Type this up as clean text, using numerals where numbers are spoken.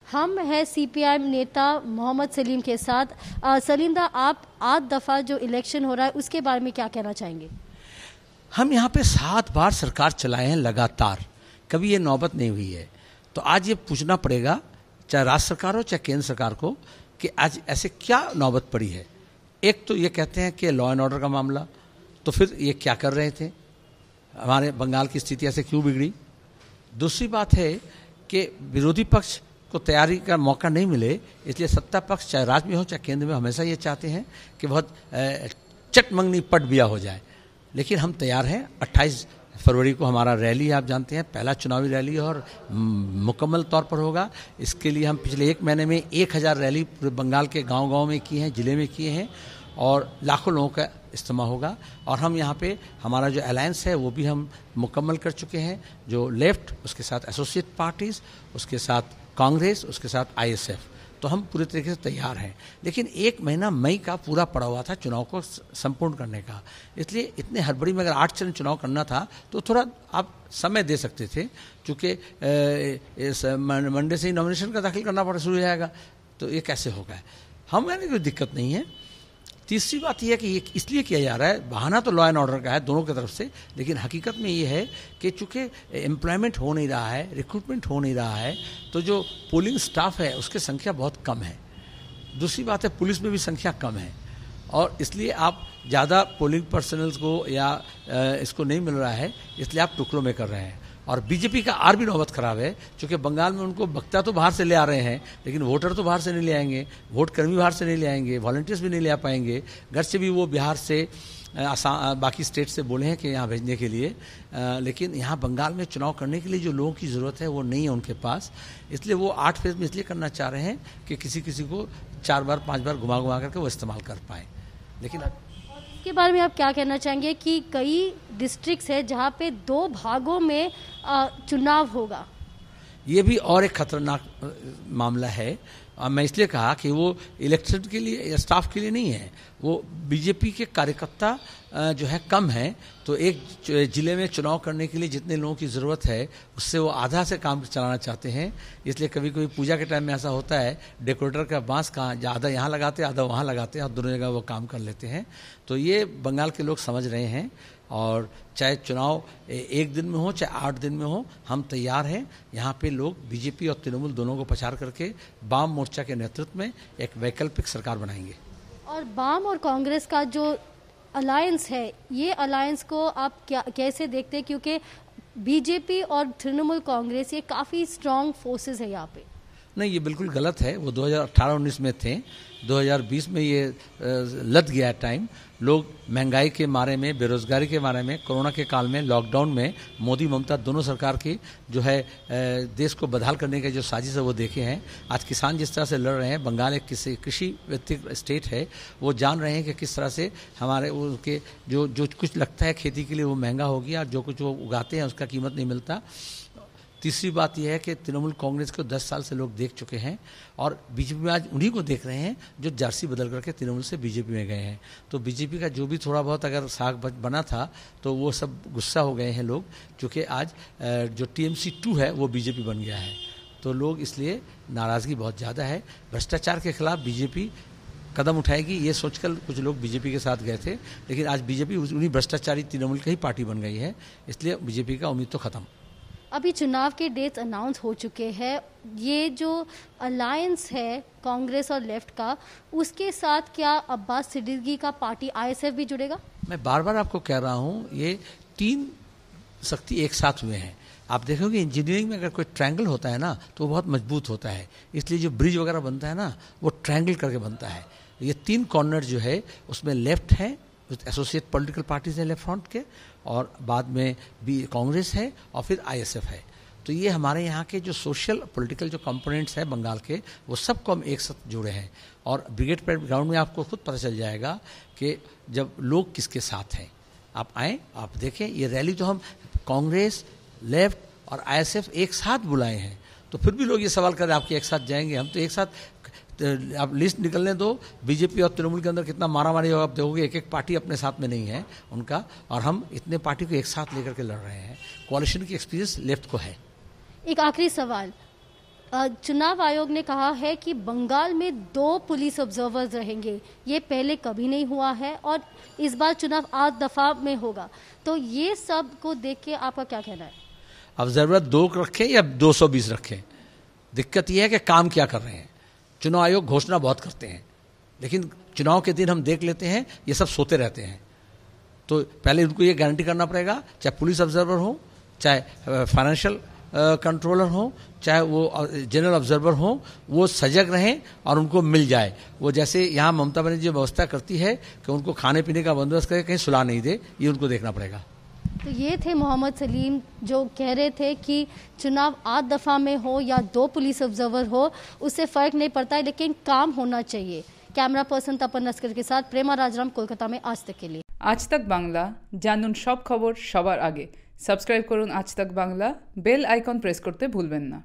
हम हैं सीपीआई नेता मोहम्मद सलीम के साथ। सलीम दा, आप 8 दफ़ा जो इलेक्शन हो रहा है उसके बारे में क्या कहना चाहेंगे? हम यहाँ पे 7 बार सरकार चलाए हैं लगातार, कभी ये नौबत नहीं हुई है। तो आज ये पूछना पड़ेगा, चाहे राज्य सरकार हो चाहे केंद्र सरकार को, कि आज ऐसे क्या नौबत पड़ी है। एक तो ये कहते हैं कि लॉ एंड ऑर्डर का मामला, तो फिर ये क्या कर रहे थे, हमारे बंगाल की स्थिति ऐसे क्यों बिगड़ी। दूसरी बात है कि विरोधी पक्ष को तैयारी का मौका नहीं मिले, इसलिए सत्ता पक्ष चाहे राज्य में हो चाहे केंद्र में हमेशा ये चाहते हैं कि बहुत चटमंगनी पट बिया हो जाए। लेकिन हम तैयार हैं। 28 फरवरी को हमारा रैली, आप जानते हैं, पहला चुनावी रैली और मुकम्मल तौर पर होगा। इसके लिए हम पिछले 1 महीने में 1000 रैली पूरे बंगाल के गांव-गांव में किए हैं, जिले में किए हैं, और लाखों लोगों का इज्तिमा होगा। और हम यहाँ पे हमारा जो अलायंस है वो भी हम मुकम्मल कर चुके हैं, जो लेफ्ट, उसके साथ एसोसिएट पार्टीज, उसके साथ कांग्रेस, उसके साथ आईएसएफ। तो हम पूरे तरीके से तैयार हैं। लेकिन 1 महीना मई का पूरा पड़ा हुआ था चुनाव को संपूर्ण करने का, इसलिए इतने हड़बड़ी में अगर 8 चरण चुनाव करना था तो थोड़ा आप समय दे सकते थे, क्योंकि इस मंडे से ही नॉमिनेशन का दाखिल करना पड़ा शुरू हो जाएगा, तो ये कैसे होगा। हम यानी कोई दिक्कत नहीं है। तीसरी बात यह है कि ये इसलिए किया जा रहा है, बहाना तो लॉ एंड ऑर्डर का है दोनों की तरफ से, लेकिन हकीकत में ये है कि चूंकि एम्प्लॉयमेंट हो नहीं रहा है, रिक्रूटमेंट हो नहीं रहा है, तो जो पोलिंग स्टाफ है उसकी संख्या बहुत कम है। दूसरी बात है, पुलिस में भी संख्या कम है, और इसलिए आप ज़्यादा पोलिंग पर्सनल्स को या इसको नहीं मिल रहा है, इसलिए आप टुकड़ों में कर रहे हैं। और बीजेपी का और भी नौबत खराब है, क्योंकि बंगाल में उनको वक्ता तो बाहर से ले आ रहे हैं, लेकिन वोटर तो बाहर से नहीं ले आएंगे, वोट कर्मी बाहर से नहीं ले आएंगे, वॉलंटियर्स भी नहीं ले आ पाएंगे। घर से भी वो बिहार से, बाकी स्टेट से बोले हैं कि यहाँ भेजने के लिए, लेकिन यहाँ बंगाल में चुनाव करने के लिए जो लोगों की ज़रूरत है वो नहीं है उनके पास। इसलिए वो 8 फेज में इसलिए करना चाह रहे हैं कि किसी किसी को 4 बार 5 बार घुमा घुमा करके वो इस्तेमाल कर पाएँ। लेकिन के बारे में आप क्या कहना चाहेंगे कि कई डिस्ट्रिक्ट्स है जहां पे 2 भागों में चुनाव होगा? ये भी और एक खतरनाक मामला है। मैं इसलिए कहा कि वो इलेक्शन के लिए या स्टाफ के लिए नहीं है, वो बीजेपी के कार्यकर्ता जो है कम है, तो एक जिले में चुनाव करने के लिए जितने लोगों की ज़रूरत है उससे वो आधा से काम चलाना चाहते हैं। इसलिए कभी कभी पूजा के टाइम में ऐसा होता है, डेकोरेटर का बांस कहाँ, आधा यहाँ लगाते आधा वहाँ लगाते हैं, और दोनों जगह वो काम कर लेते हैं। तो ये बंगाल के लोग समझ रहे हैं, और चाहे चुनाव 1 दिन में हो चाहे 8 दिन में हो, हम तैयार हैं। यहाँ पे लोग बीजेपी और तृणमूल दोनों को पछाड़ करके वाम मोर्चा के नेतृत्व में एक वैकल्पिक सरकार बनाएंगे। और वाम और कांग्रेस का जो अलायंस है, ये अलायंस को आप कैसे देखते हैं, क्योंकि बीजेपी और तृणमूल कांग्रेस ये काफ़ी स्ट्रांग फोर्सेस है यहाँ पे? नहीं, ये बिल्कुल गलत है। वो 2018-19 में थे, 2020 में ये लद गया टाइम। लोग महंगाई के मारे में, बेरोजगारी के मारे में, कोरोना के काल में, लॉकडाउन में मोदी ममता दोनों सरकार की जो है देश को बदहाल करने के जो साजिश है वो देखे हैं। आज किसान जिस तरह से लड़ रहे हैं, बंगाल एक कृषि भित्तिक स्टेट है, वो जान रहे हैं कि किस तरह से हमारे उनके जो कुछ लगता है खेती के लिए वो महंगा हो गया, जो कुछ वो उगाते हैं उसका कीमत नहीं मिलता। तीसरी बात यह है कि तृणमूल कांग्रेस को 10 साल से लोग देख चुके हैं, और बीजेपी में आज उन्हीं को देख रहे हैं जो जर्सी बदल करके तृणमूल से बीजेपी में गए हैं। तो बीजेपी का जो भी थोड़ा बहुत अगर साग बना था तो वो सब गुस्सा हो गए हैं लोग, क्योंकि आज जो TMC 2 है वो बीजेपी बन गया है। तो लोग इसलिए नाराज़गी बहुत ज़्यादा है। भ्रष्टाचार के खिलाफ बीजेपी कदम उठाएगी ये सोचकर कुछ लोग बीजेपी के साथ गए थे, लेकिन आज बीजेपी उन्हीं भ्रष्टाचारी तृणमूल की ही पार्टी बन गई है, इसलिए बीजेपी का उम्मीद तो खत्म। अभी चुनाव के डेट्स अनाउंस हो चुके हैं। ये जो अलायंस है कांग्रेस और लेफ्ट का, उसके साथ क्या अब्बास सिद्दीकी का पार्टी आईएसएफ भी जुड़ेगा? मैं बार बार आपको कह रहा हूँ, ये 3 शक्ति एक साथ हुए हैं। आप देखोगे इंजीनियरिंग में अगर कोई ट्रायंगल होता है ना तो वो बहुत मजबूत होता है, इसलिए जो ब्रिज वगैरह बनता है ना वो ट्रायंगल करके बनता है। ये 3 कॉर्नर जो है उसमें लेफ्ट है, एसोसिएट पॉलिटिकल पार्टीज हैं लेफ्ट फ्रंट के, और बाद में भी कांग्रेस है, और फिर आईएसएफ है। तो ये हमारे यहाँ के जो सोशल पॉलिटिकल जो कंपोनेंट्स हैं बंगाल के, वो सबको हम एक साथ जुड़े हैं। और ब्रिगेड परेड ग्राउंड में आपको खुद पता चल जाएगा कि जब लोग किसके साथ हैं। आप आएँ, आप देखें, ये रैली तो हम कांग्रेस, लेफ्ट और आईएसएफ एक साथ बुलाए हैं, तो फिर भी लोग ये सवाल कर रहे हैं आप कि एक साथ जाएंगे। हम तो एक साथ, आप लिस्ट निकलने दो, बीजेपी और तृणमूल के अंदर कितना मारामारी होगा आप देखोगे। एक एक पार्टी अपने साथ में नहीं है उनका, और हम इतने पार्टी को एक साथ लेकर के लड़ रहे हैं। कोalition की एक्सपीरियंस लेफ्ट को है। एक आखिरी सवाल, चुनाव आयोग ने कहा है कि बंगाल में 2 पुलिस ऑब्जर्वर्स रहेंगे, ये पहले कभी नहीं हुआ है और इस बार चुनाव 8 दफा में होगा। तो ये सब को देख के आपका क्या कहना है? ऑब्जर्वर 2 रखें या 220 रखें, दिक्कत यह है कि काम क्या कर रहे हैं। चुनाव आयोग घोषणा बहुत करते हैं, लेकिन चुनाव के दिन हम देख लेते हैं ये सब सोते रहते हैं। तो पहले उनको ये गारंटी करना पड़ेगा, चाहे पुलिस ऑब्जर्वर हो, चाहे फाइनेंशियल कंट्रोलर हो, चाहे वो जनरल ऑब्जर्वर हो, वो सजग रहें और उनको मिल जाए। वो जैसे यहाँ ममता बनर्जी व्यवस्था करती है कि उनको खाने पीने का बंदोबस्त करके कहीं सुला नहीं दे, ये उनको देखना पड़ेगा। तो ये थे मोहम्मद सलीम जो कह रहे थे कि चुनाव 8 दफा में हो या 2 पुलिस ऑब्जर्वर हो, उससे फर्क नहीं पड़ता है, लेकिन काम होना चाहिए। कैमरा पर्सन तपन नस्कर के साथ प्रेमा राजराम, कोलकाता में आज तक के लिए। आज तक बांगला, जानून सब खबर सबार आगे। সাবস্ক্রাইব করুন আজ তক বাংলা, বেল আইকন প্রেস করতে ভুলবেন না।